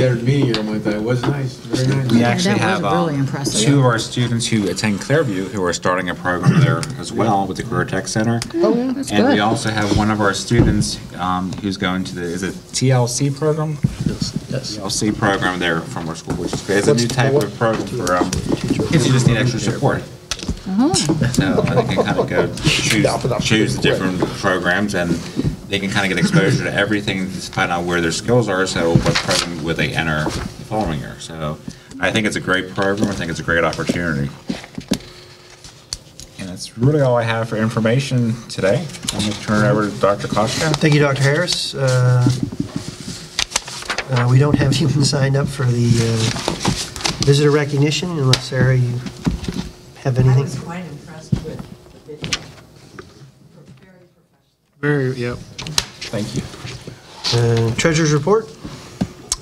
together at the meeting here one time. It was nice. Very nice. We actually that was have really impressive. 2 of our students who attend Clearview who are starting a program there as well with the Career Tech Center. Oh, yeah, that's And good. we also have one of our students who's going to the, is it TLC program? Yes. TLC program there from our school, which is great. It's a new type of program for kids who just need extra support. So they can kind of go choose the different programs, and they can kind of get exposure to everything to find out where their skills are, so what program would they enter the following year. So I think it's a great program. I think it's a great opportunity. And that's really all I have for information today. I'm going to turn it over to Dr. Koshka. Thank you, Dr. Harris. We don't have anyone signed up for the visitor recognition, unless, Sarah, you have anything? I was quite impressed with the video. Very professional. Very, yep. Thank you. Treasurer's report.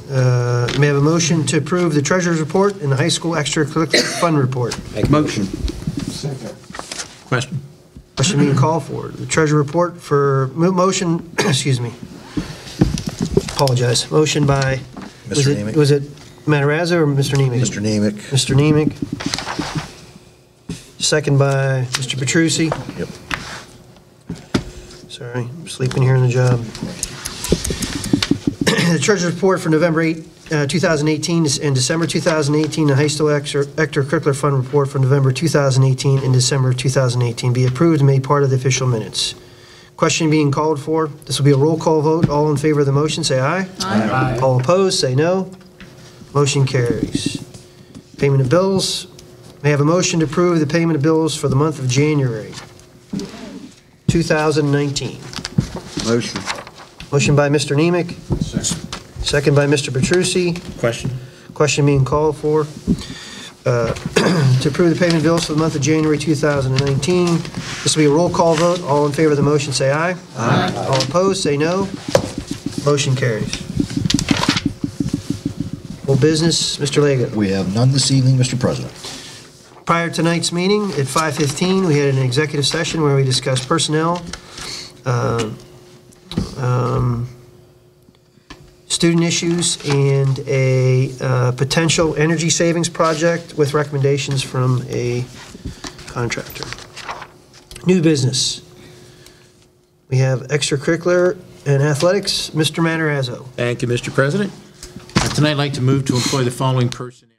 May I have a motion to approve the treasurer's report and the high school extracurricular fund report? Make a motion. Second. Question? Question being called for. The treasurer report for motion, excuse me. Apologize. Motion by, Mr. Nemick. was it Matarazzo or Mr. Nemick? Mr. Nemick. Mr. Nemick. Second by Mr. Petrucci. Yep. Sorry, I'm sleeping here in the job. The treasurer's report for November 8, 2018 and December 2018, the high school extracurricular fund report for November 2018 and December 2018 be approved and made part of the official minutes. Question being called for. This will be a roll call vote. All in favor of the motion, say aye. Aye. All opposed, say no. Motion carries. Payment of bills. May I have a motion to approve the payment of bills for the month of January 2019? Motion. Motion by Mr. Nemick. Second by Mr. Petrucci. Question? Question being called for. To approve the payment of bills for the month of January 2019. This will be a roll call vote. All in favor of the motion, say aye. Aye. All opposed, say no. Motion carries. Full business, Mr. Leggett. We have none this evening, Mr. President. Prior to tonight's meeting, at 5:15, we had an executive session where we discussed personnel, student issues, and a potential energy savings project with recommendations from a contractor. New business. We have extracurricular and athletics. Mr. Matarazzo. Thank you, Mr. President. Tonight I'd like to move to employ the following personnel.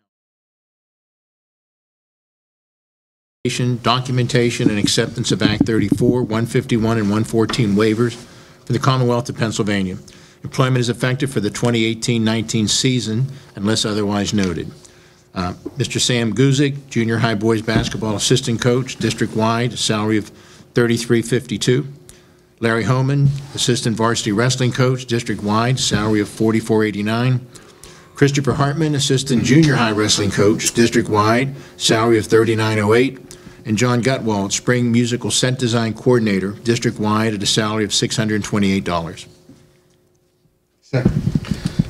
Documentation and acceptance of Act 34, 151, and 114 waivers for the Commonwealth of Pennsylvania. Employment is effective for the 2018-19 season unless otherwise noted. Mr. Sam Guzik, junior high boys basketball assistant coach, district-wide, salary of $33.52. Larry Homan, assistant varsity wrestling coach, district-wide, salary of $44.89. Christopher Hartman, assistant junior high wrestling coach, district-wide, salary of $39.08. And John Gutwald, spring musical set design coordinator, district-wide, at a salary of $628.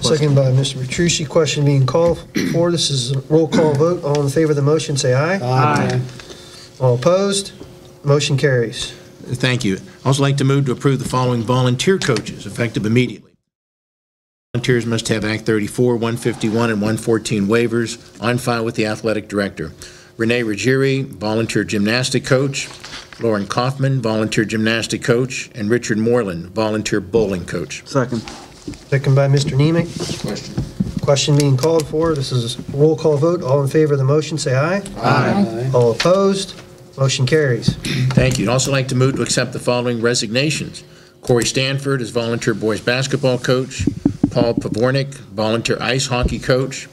Second by Mr. Petrucci. Question being called for. This is a roll call vote. All in favor of the motion, say aye. Aye. All opposed? Motion carries. Thank you. I'd also like to move to approve the following volunteer coaches, effective immediately. Volunteers must have Act 34, 151, and 114 waivers on file with the athletic director. Renee Ruggieri, volunteer gymnastic coach. Lauren Kaufman, volunteer gymnastic coach. And Richard Moreland, volunteer bowling coach. Second. Second by Mr. Nemick. Question. Question being called for. This is a roll call vote. All in favor of the motion, say aye. Aye. All opposed? Motion carries. Thank you. I'd also like to move to accept the following resignations. Corey Stanford as volunteer boys basketball coach. Paul Pavornik, volunteer ice hockey coach.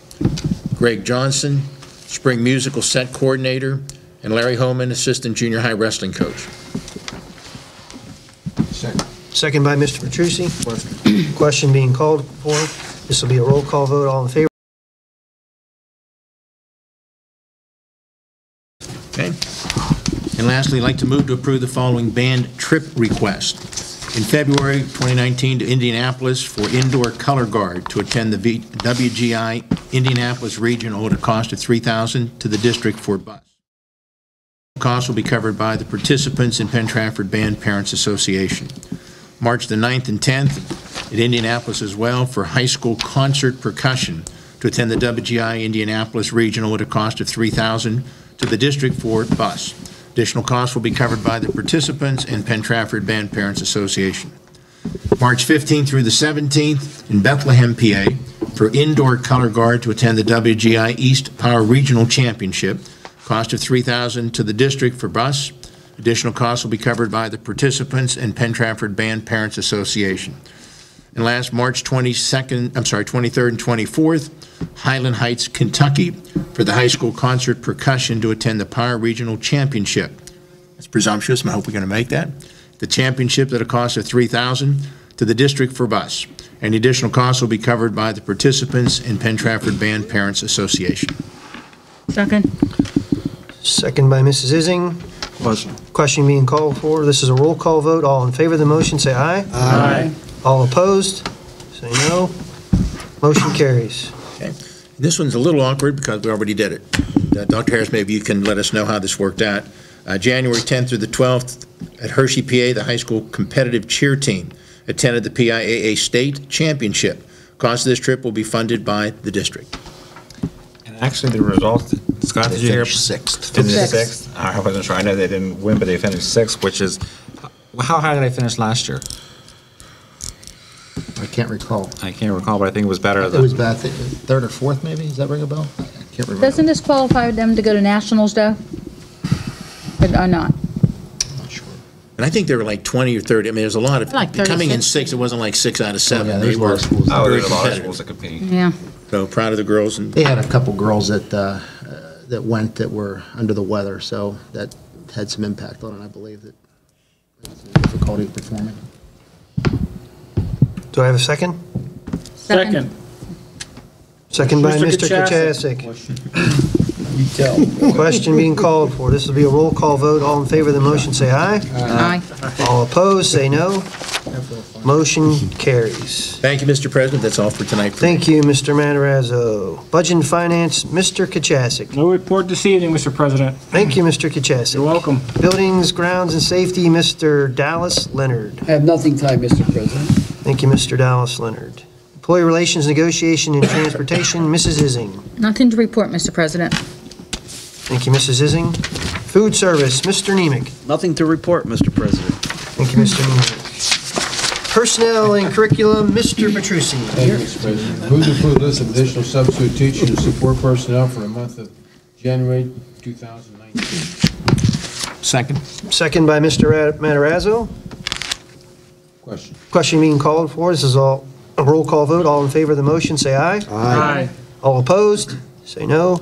Greg Johnson, spring musical set coordinator. And Larry Homan, assistant junior high wrestling coach. Second. Second by Mr. Petrucci. Question being called for. This will be a roll call vote. All in favor? Okay. And lastly, I'd like to move to approve the following band trip request. In February 2019 to Indianapolis for indoor color guard to attend the WGI Indianapolis Regional at a cost of $3,000 to the district for bus. The cost will be covered by the participants in Penn Trafford Band Parents Association. March the 9th and 10th in Indianapolis as well for high school concert percussion to attend the WGI Indianapolis Regional at a cost of $3,000 to the district for bus. Additional costs will be covered by the participants and Penn Trafford Band Parents Association. March 15th through the 17th in Bethlehem, PA, for indoor color guard to attend the WGI East Power Regional Championship. Cost of $3,000 to the district for bus. Additional costs will be covered by the participants and Penn Trafford Band Parents Association. And last, March 23rd and 24th, Highland Heights, Kentucky, for the high school concert percussion to attend the Power Regional Championship. That's presumptuous, I hope we're going to make that. The championship at a cost of $3,000 to the district for bus. Any additional costs will be covered by the participants and Penn Trafford Band Parents Association. Second. Second by Mrs. Ising. Question being called for. This is a roll call vote. All in favor of the motion, say aye. Aye. All opposed, say no. Motion carries. Okay. This one's a little awkward because we already did it. Dr. Harris, maybe you can let us know how this worked out. January 10th through the 12th at Hershey, PA, the high school competitive cheer team attended the PIAA State Championship. Cost of this trip will be funded by the district. And actually, the results, Scott, did you hear? Sixth. Finished Sixth. sixth. I wasn't sure. I know they didn't win, but they finished sixth, which is, how high did they finish last year? I can't recall. I can't recall, but I think it was better It than. was about third or fourth, maybe? Does that ring a bell? I can't remember. Doesn't this qualify them to go to nationals, though? Or not? I'm not sure. And I think there were like 20 or 30. I mean, there's a lot of, Like coming in 36. sixth, it wasn't like 6 out of 7. Yeah, They there's a lot were of schools. Oh, very there's a lot of competitive. schools that compete. Yeah. So proud of the girls. And They had a couple girls that went that were under the weather, so that had some impact on it, I believe, that difficulty performing. Do I have a second? Second. Second by Mr. Mr. Kachasik. Kachasik. You tell. Question being called for. This will be a roll call vote. All in favor of the motion, say aye. Aye. All opposed, say no. Motion carries. thank you, Mr. President. That's all for tonight. Thank you, Mr. Matarazzo. Budget and Finance, Mr. Kachasik. No report this evening, Mr. President. Thank you, Mr. Kachasik. You're welcome. Buildings, Grounds, and Safety, Mr. Dallas Leonard. I have nothing tonight, Mr. President. Thank you, Mr. Dallas Leonard. Employee Relations, Negotiation, and Transportation, Mrs. Ising. Nothing to report, Mr. President. Thank you, Mrs. Ising. Food Service, Mr. Nemec. Nothing to report, Mr. President. Thank you, Mr. Nemec. Personnel and Curriculum, Mr. Petrucci. Thank you, Mr. President. Move to approve list of additional substitute teaching and support personnel for the month of January 2019. Second. Second by Mr. Matarazzo. Question. Question being called for. This is all a roll call vote. All in favor of the motion, say aye. Aye. All opposed, say no.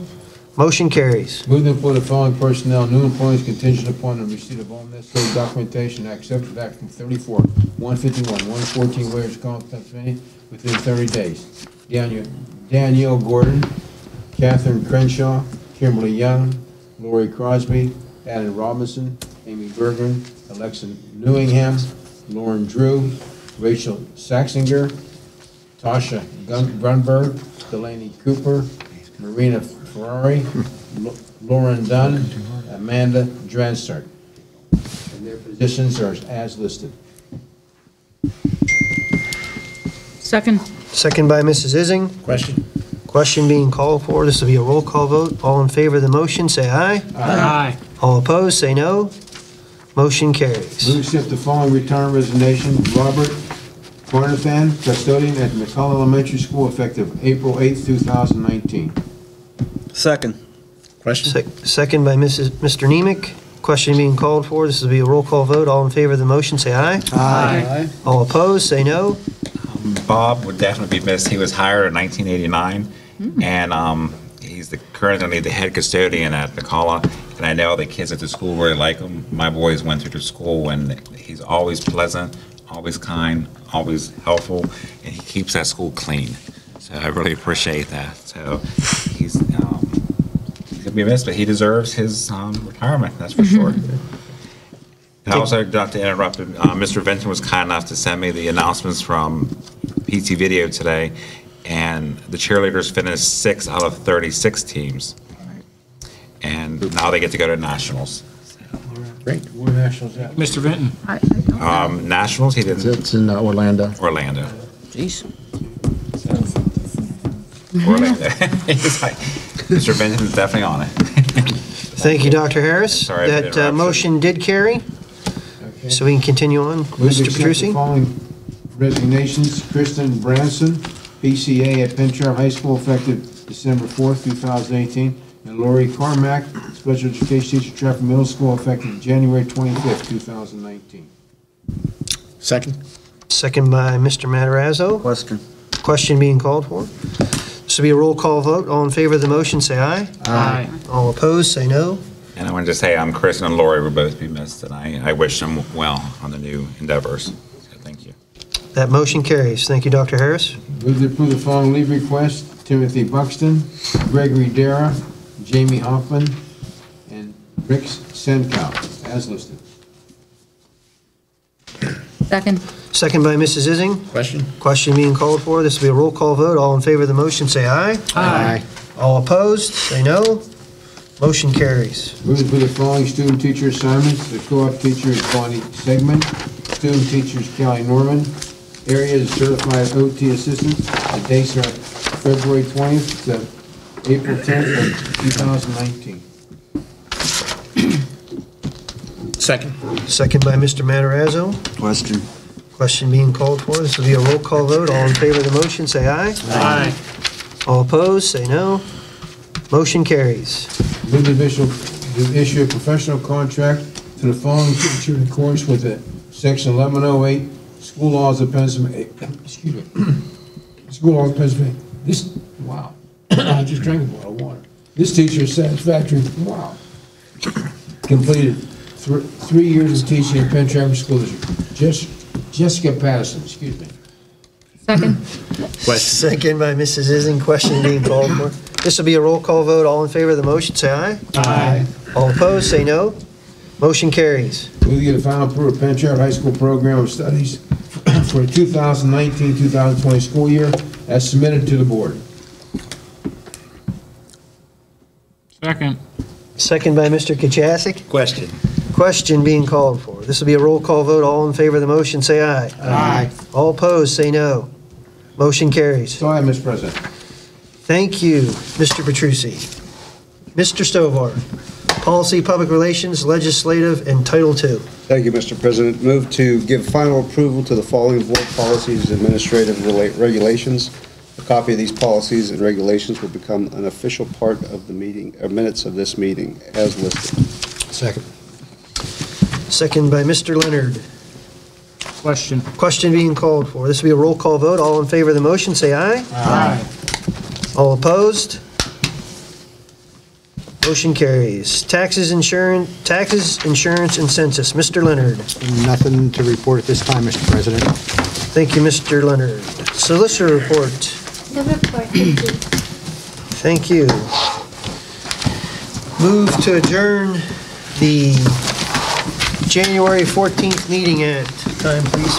Motion carries. Move to employ the following personnel, new employees contingent upon the receipt of all necessary documentation accepted back from 34, 151, 114 Wares, Pennsylvania, within 30 days. Danielle Gordon, Catherine Crenshaw, Kimberly Young, Lori Crosby, Adam Robinson, Amy Bergman, Alexa Newingham, Lauren Drew, Rachel Saxinger, Tasha Grunberg, Delaney Cooper, Marina Ferrari, Lauren Dunn, Amanda Dransart. And their positions are as listed. Second. Second by Mrs. Ising. Question. Question being called for. This will be a roll call vote. All in favor of the motion, say aye. Aye. All opposed, say no. Motion carries. Move to accept the following retirement resignation. Robert Cornathan, custodian at McCullough Elementary School, effective April 8th, 2019. Second. Question. Second by Mr. Nemec. Question being called for. This will be a roll call vote. All in favor of the motion, say aye. Aye. All opposed, say no. Bob would definitely be missed. He was hired in 1989, and he's currently the head custodian at McCullough. And I know the kids at the school really like him. My boys went through the school, and he's always pleasant, always kind, always helpful, and he keeps that school clean. So I really appreciate that. So he's gonna be missed, but he deserves his retirement. That's for sure. And also, not to interrupt, Mr. Vinton was kind enough to send me the announcements from PT Video today, and the cheerleaders finished 6 out of 36 teams. And now they get to go to nationals. Great. Where nationals at? Mr. Vinton. I don't know. Nationals, he didn't, It's in Orlando. Orlando. Jeez. It's like, Mr. Benjamin's definitely on it. Thank you, Dr. Harris. Sorry for the That interruption. motion did carry, Okay. so we can continue on. Move to Mr. accept the Petrucci? following resignations. Kristen Branson, PCA at Penn Trafford High School, effective December 4th, 2018. And Lori Carmack, special education teacher, Trafford Middle School, effective January 25th, 2019. Second? Second by Mr. Matarazzo. Question. Question being called for. This will be a roll call vote. All in favor of the motion, say aye. Aye. All opposed, say no. And I want to just say, Chris and Lori will both be missed, and I wish them well on the new endeavors. So thank you. That motion carries. Thank you, Dr. Harris. Move to approve the following leave requests. Timothy Buxton, Gregory Dara, Jamie Hoffman, and Rick Senkow, as listed. Second. Second by Mrs. Ising. Question? Question being called for. This will be a roll call vote. All in favor of the motion, say aye. Aye. All opposed, say no. Motion carries. Move to approve the following student teacher assignments. The co-op teacher is Bonnie Segment. Student teacher is Callie Norman. Area is certified OT assistant. The dates are February 20th to April 10th of 2019. Second? Second by Mr. Matarazzo. Question. Question being called for. This will be a roll call vote. All in favor of the motion, say aye. Aye. All opposed, say no. Motion carries. Move to issue a professional contract to the following teacher in accordance with the Section 1108 School Laws of Pennsylvania. Excuse me. School Laws of Pennsylvania. This, wow. I just drank a bottle of water. This teacher is satisfactory. Wow. Completed 3 years of teaching at Penn Trafford School District. Jessica Patterson, excuse me. Second. Question? Second by Mrs. Ising. Question being called for. This will be a roll call vote. All in favor of the motion, say aye. Aye. All opposed, say no. Motion carries. Move to get a final approval of Penn Trafford High School Program of Studies for the 2019-2020 school year as submitted to the board. Second. Second by Mr. Kachasik. Question? Question being called for. This will be a roll call vote. All in favor of the motion, say aye. Aye. All opposed, say no. Motion carries. So I, Mr. President. Thank you, Mr. Petrucci. Mr. Stovall, Policy, Public Relations, Legislative, and Title II. Thank you, Mr. President. Move to give final approval to the following board policies and administrative regulations. A copy of these policies and regulations will become an official part of the meeting, minutes of this meeting, as listed. Second. Second by Mr. Leonard. Question. Question being called for. This will be a roll call vote. All in favor of the motion, say aye. Aye. All opposed? Motion carries. Taxes, insurance, and census. Mr. Leonard. Nothing to report at this time, Mr. President. Thank you, Mr. Leonard. Solicitor report. No report, thank you. Thank you. Move to adjourn the January 14th meeting at, time please,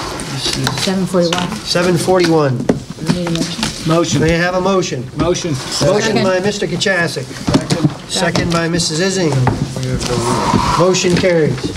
7:41. 7:41. We need a motion. Motion. May I have a motion? Motion. Motion by Mr. Kachasik. Second by Mrs. Ising. Motion carries.